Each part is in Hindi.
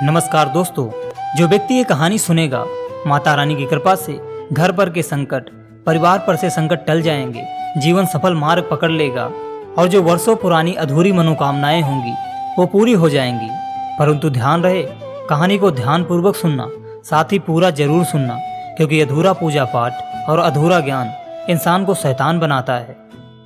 नमस्कार दोस्तों। जो व्यक्ति ये कहानी सुनेगा, माता रानी की कृपा से घर पर के संकट, परिवार पर से संकट टल जाएंगे, जीवन सफल मार्ग पकड़ लेगा और जो वर्षों पुरानी अधूरी मनोकामनाएं होंगी वो पूरी हो जाएंगी। परंतु ध्यान रहे, कहानी को ध्यान पूर्वक सुनना, साथ ही पूरा जरूर सुनना, क्योंकि अधूरा पूजा पाठ और अधूरा ज्ञान इंसान को शैतान बनाता है।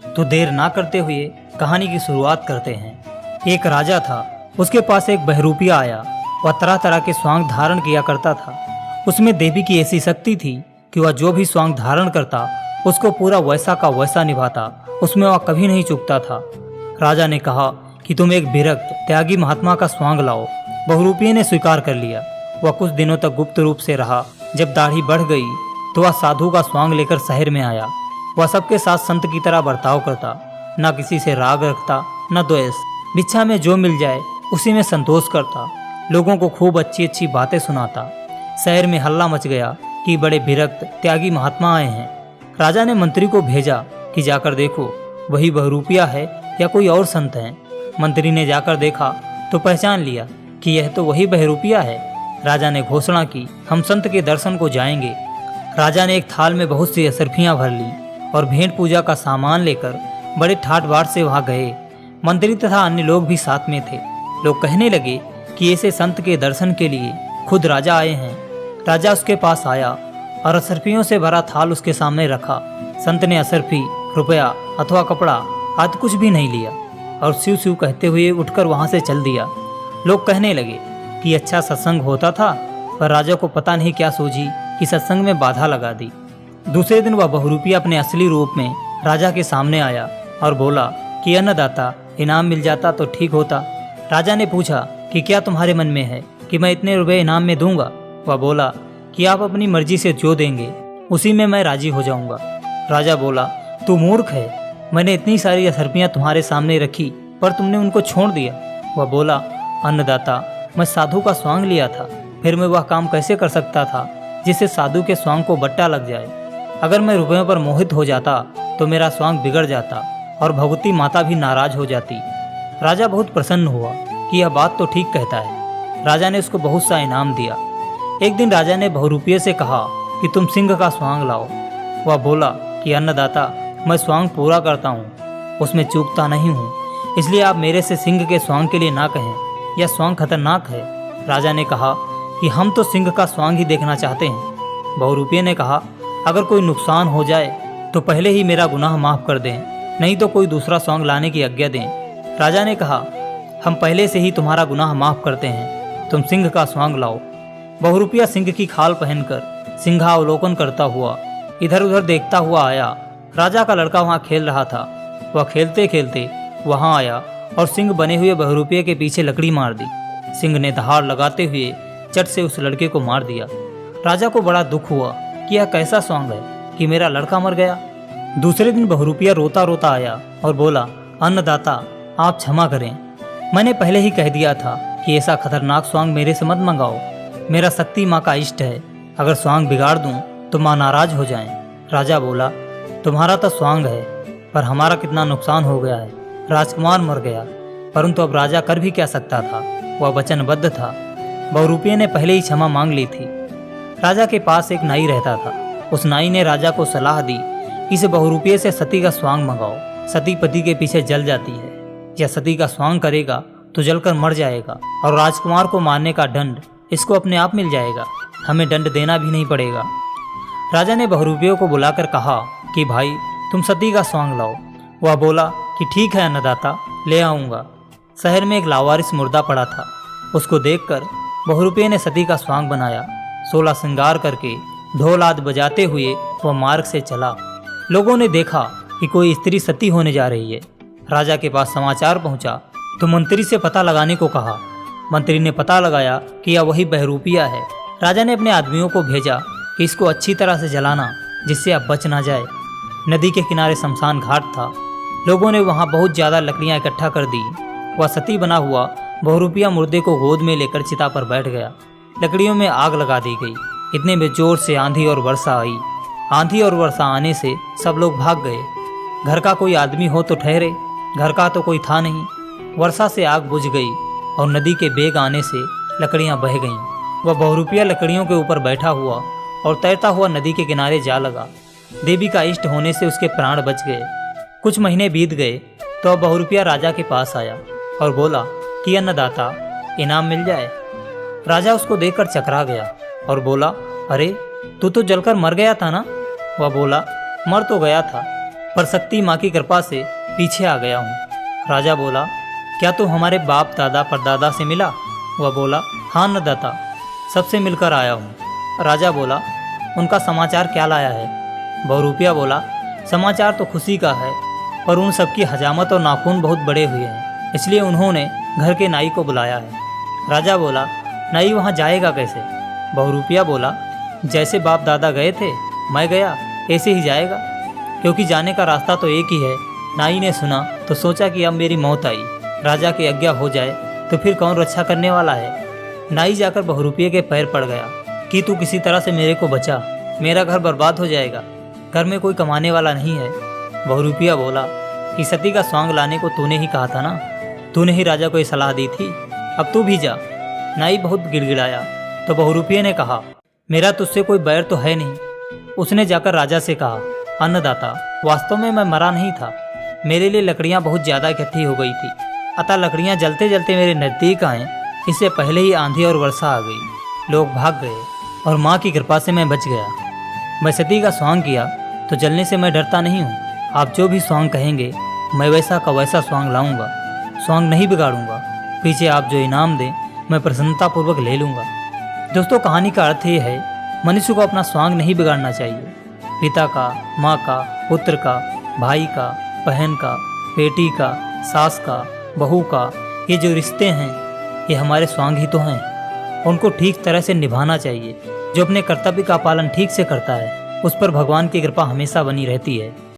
तो देर ना करते हुए कहानी की शुरुआत करते हैं। एक राजा था, उसके पास एक बहरूपिया आया। वह तरह तरह के स्वांग धारण किया करता था। उसमें देवी की ऐसी शक्ति थी कि वह जो भी स्वांग धारण करता उसको पूरा वैसा का वैसा निभाता, उसमें वह कभी नहीं चूकता था। राजा ने कहा कि तुम एक विरक्त त्यागी महात्मा का स्वांग लाओ। बहुरूपिये ने स्वीकार कर लिया। वह कुछ दिनों तक गुप्त रूप से रहा। जब दाढ़ी बढ़ गई तो वह साधु का स्वांग लेकर शहर में आया। वह सबके साथ संत की तरह बर्ताव करता, न किसी से राग रखता न द्वेष। भिक्षा में जो मिल जाए उसी में संतोष करता। लोगों को खूब अच्छी अच्छी बातें सुनाता। शहर में हल्ला मच गया कि बड़े विरक्त त्यागी महात्मा आए हैं। राजा ने मंत्री को भेजा कि जाकर देखो वही बहुरूपिया है या कोई और संत है। मंत्री ने जाकर देखा तो पहचान लिया कि यह तो वही बहुरूपिया है। राजा ने घोषणा की, हम संत के दर्शन को जाएंगे। राजा ने एक थाल में बहुत सी असरफियाँ भर ली और भेंट पूजा का सामान लेकर बड़े ठाट बाट से वहाँ गए। मंत्री तथा अन्य लोग भी साथ में थे। लोग कहने लगे कि ऐसे संत के दर्शन के लिए खुद राजा आए हैं। राजा उसके पास आया और असरफियों से भरा थाल उसके सामने रखा। संत ने असरफी, रुपया अथवा कपड़ा आदि कुछ भी नहीं लिया और शिव शिव कहते हुए उठकर वहां से चल दिया। लोग कहने लगे कि अच्छा सत्संग होता था, पर राजा को पता नहीं क्या सूझी कि सत्संग में बाधा लगा दी। दूसरे दिन वह बहुरूपिया अपने असली रूप में राजा के सामने आया और बोला कि अन्नदाता, इनाम मिल जाता तो ठीक होता। राजा ने पूछा कि क्या तुम्हारे मन में है कि मैं इतने रुपए इनाम में दूंगा? वह बोला कि आप अपनी मर्जी से जो देंगे उसी में मैं राजी हो जाऊंगा। राजा बोला, तू मूर्ख है, मैंने इतनी सारी असरफियाँ तुम्हारे सामने रखी पर तुमने उनको छोड़ दिया। वह बोला, अन्नदाता, मैं साधु का स्वांग लिया था, फिर मैं वह काम कैसे कर सकता था जिससे साधु के स्वांग को बट्टा लग जाए। अगर मैं रुपयों पर मोहित हो जाता तो मेरा स्वांग बिगड़ जाता और भगवती माता भी नाराज हो जाती। राजा बहुत प्रसन्न हुआ कि यह बात तो ठीक कहता है। राजा ने उसको बहुत सा इनाम दिया। एक दिन राजा ने बहुरूपिये से कहा कि तुम सिंह का स्वांग लाओ। वह बोला कि अन्नदाता, मैं स्वांग पूरा करता हूँ, उसमें चूकता नहीं हूँ, इसलिए आप मेरे से सिंह के स्वांग के लिए ना कहें, यह स्वांग खतरनाक है। राजा ने कहा कि हम तो सिंह का स्वांग ही देखना चाहते हैं। बहुरूपिये ने कहा, अगर कोई नुकसान हो जाए तो पहले ही मेरा गुनाह माफ़ कर दें, नहीं तो कोई दूसरा स्वांग लाने की आज्ञा दें। राजा ने कहा, हम पहले से ही तुम्हारा गुनाह माफ़ करते हैं, तुम सिंह का स्वांग लाओ। बहुरूपिया सिंह की खाल पहनकर सिंहावलोकन करता हुआ इधर उधर देखता हुआ आया। राजा का लड़का वहाँ खेल रहा था। वह खेलते खेलते वहाँ आया और सिंह बने हुए बहुरूपिये के पीछे लकड़ी मार दी। सिंह ने दहाड़ लगाते हुए चट से उस लड़के को मार दिया। राजा को बड़ा दुख हुआ कि यह कैसा स्वांग है कि मेरा लड़का मर गया। दूसरे दिन बहुरूपिया रोता रोता आया और बोला, अन्नदाता, आप क्षमा करें, मैंने पहले ही कह दिया था कि ऐसा खतरनाक स्वांग मेरे से मत मंगाओ। मेरा शक्ति माँ का इष्ट है, अगर स्वांग बिगाड़ दूं तो माँ नाराज हो जाएं। राजा बोला, तुम्हारा तो स्वांग है, पर हमारा कितना नुकसान हो गया है। राजकुमार मर गया, परंतु अब राजा कर भी क्या सकता था, वह वचनबद्ध था। बहुरूपिये ने पहले ही क्षमा मांग ली थी। राजा के पास एक नाई रहता था। उस नाई ने राजा को सलाह दी कि इस बहुरूपिये से सती का स्वांग मंगाओ। सती पति के पीछे जल जाती है, या सती का स्वांग करेगा तो जलकर मर जाएगा और राजकुमार को मारने का दंड इसको अपने आप मिल जाएगा, हमें दंड देना भी नहीं पड़ेगा। राजा ने बहुरूपियों को बुलाकर कहा कि भाई, तुम सती का स्वांग लाओ। वह बोला कि ठीक है अन्नदाता, ले आऊँगा। शहर में एक लावारिस मुर्दा पड़ा था। उसको देखकर बहुरूपिये ने सती का स्वांग बनाया। 16 श्रृंगार करके ढोल आदि बजाते हुए वह मार्ग से चला। लोगों ने देखा कि कोई स्त्री सती होने जा रही है। राजा के पास समाचार पहुंचा तो मंत्री से पता लगाने को कहा। मंत्री ने पता लगाया कि यह वही बहुरूपिया है। राजा ने अपने आदमियों को भेजा कि इसको अच्छी तरह से जलाना, जिससे अब बच ना जाए। नदी के किनारे शमशान घाट था। लोगों ने वहां बहुत ज़्यादा लकड़ियां इकट्ठा कर दी। वह सती बना हुआ बहुरूपिया मुर्दे को गोद में लेकर चिता पर बैठ गया। लकड़ियों में आग लगा दी गई। इतने में जोर से आंधी और वर्षा आई। आंधी और वर्षा आने से सब लोग भाग गए। घर का कोई आदमी हो तो ठहरे, घर का तो कोई था नहीं। वर्षा से आग बुझ गई और नदी के बेग आने से लकड़ियां बह गईं। वह बहुरूपिया लकड़ियों के ऊपर बैठा हुआ और तैरता हुआ नदी के किनारे जा लगा। देवी का इष्ट होने से उसके प्राण बच गए। कुछ महीने बीत गए तो अब बहुरूपिया राजा के पास आया और बोला कि अन्नदाता, इनाम मिल जाए। राजा उसको देखकर चकरा गया और बोला, अरे तू तो जलकर मर गया था ना। वह बोला, मर तो गया था, पर शक्ति माँ की कृपा से पीछे आ गया हूँ। राजा बोला, क्या तू हमारे बाप दादा परदादा से मिला? वह बोला, हाँ अन्नदाता, सबसे मिलकर आया हूँ। राजा बोला, उनका समाचार क्या लाया है? बहुरूपिया बोला, समाचार तो खुशी का है, पर उन सबकी हजामत और नाखून बहुत बड़े हुए हैं, इसलिए उन्होंने घर के नाई को बुलाया है। राजा बोला, नाई वहाँ जाएगा कैसे? बहुरूपिया बोला, जैसे बाप दादा गए थे मैं गया, ऐसे ही जाएगा, क्योंकि जाने का रास्ता तो एक ही है। नाई ने सुना तो सोचा कि अब मेरी मौत आई, राजा की आज्ञा हो जाए तो फिर कौन रक्षा करने वाला है। नाई जाकर बहुरूपिये के पैर पड़ गया कि तू किसी तरह से मेरे को बचा, मेरा घर बर्बाद हो जाएगा, घर में कोई कमाने वाला नहीं है। बहुरूपिया बोला कि सती का स्वांग लाने को तूने ही कहा था ना, तूने ही राजा को ये सलाह दी थी, अब तू भी जा। नाई बहुत गिड़गिड़ाया तो बहुरूपिये ने कहा, मेरा तुझसे कोई बैर तो है नहीं। उसने जाकर राजा से कहा, अन्नदाता, वास्तव में मैं मरा नहीं था, मेरे लिए लकड़ियाँ बहुत ज़्यादा इकट्ठी हो गई थी, अतः लकड़ियाँ जलते जलते मेरे नज़दीक आएँ, इससे पहले ही आंधी और वर्षा आ गई, लोग भाग गए और माँ की कृपा से मैं बच गया। मैं सती का स्वांग किया तो जलने से मैं डरता नहीं हूँ। आप जो भी स्वांग कहेंगे मैं वैसा का वैसा स्वांग लाऊंगा, स्वांग नहीं बिगाड़ूंगा। पीछे आप जो इनाम दें मैं प्रसन्नतापूर्वक ले लूँगा। दोस्तों, कहानी का अर्थ ये है, मनुष्य को अपना स्वांग नहीं बिगाड़ना चाहिए। पिता का, माँ का, पुत्र का, भाई का, बहन का, बेटी का, सास का, बहू का, ये जो रिश्ते हैं ये हमारे स्वांग ही तो हैं। उनको ठीक तरह से निभाना चाहिए। जो अपने कर्तव्य का पालन ठीक से करता है उस पर भगवान की कृपा हमेशा बनी रहती है।